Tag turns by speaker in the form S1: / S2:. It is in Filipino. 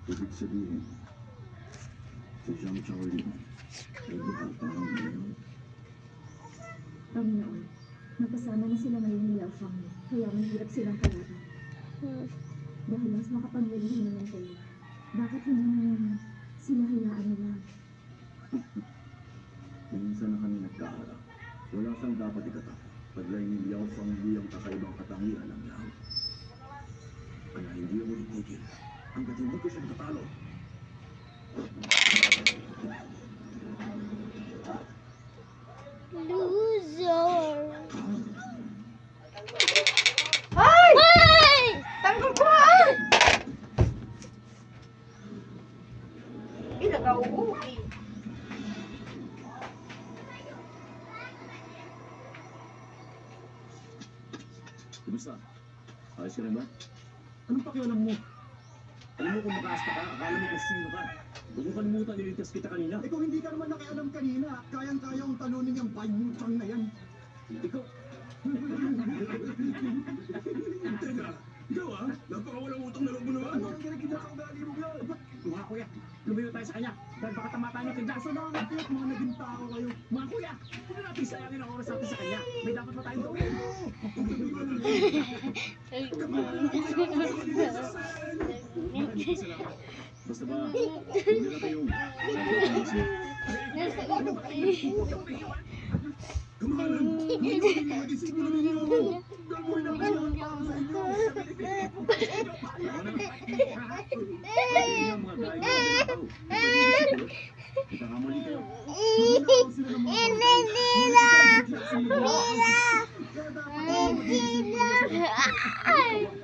S1: Ibig sabihin, si Jean Charlie ay buhay pa ng ngayon.
S2: Panginoon, magkasama na sila ngayon ni Yao Fang, kaya mahirap silang kalaban. Dahil mas makapangyarihan naman kayo, bakit hindi naman sila hayaan nila?
S1: Minsan na kami nagkaharap. Wala siyang dapat ikatak. Taglay ni Liao Fang Li ang kakaibang katangian ng Yao. Kaya hindi ako titigil hanggat hindi ko siya natatalo.
S3: Loser.
S4: Ay!
S3: Ay!
S4: Tanggol ko ay! Nag-auuwi.
S1: Kumusta? Ayos ka rin ba? Anong pakialam mo? Alam mo kung makaasta ka, akala mo kung sino ka. Huwag mo kalimutan, niligtas kita kanina.
S5: Ikaw hindi ka naman nakialam kanina. Kayang-kaya ang talunin yung panyutang na yan.
S1: Ikaw. Teka, ikaw ah, napakawalang utang na loob mo naman.
S5: Ano ang ginagina sa ugali mo yan?
S1: Mga kuya, lumayo tayo sa kanya. Dahil baka tamataan niyo tindahan.
S5: Sa mga kapit, mga naging tao kayo.
S1: Mga kuya, huwag na natin sayangin ang oras natin sa kanya. May dapat pa tayong gawin. Basta ba, hindi na kayong
S5: Kamahalan, hindi ko yung mga disipulo ninyo. Gagawin na kayo ang para sa inyo.
S1: Ikakamali kayo.
S5: Maghinaw sila ng mga
S3: Nila!
S5: Kaya dapat ang mga disipulo sa inyo.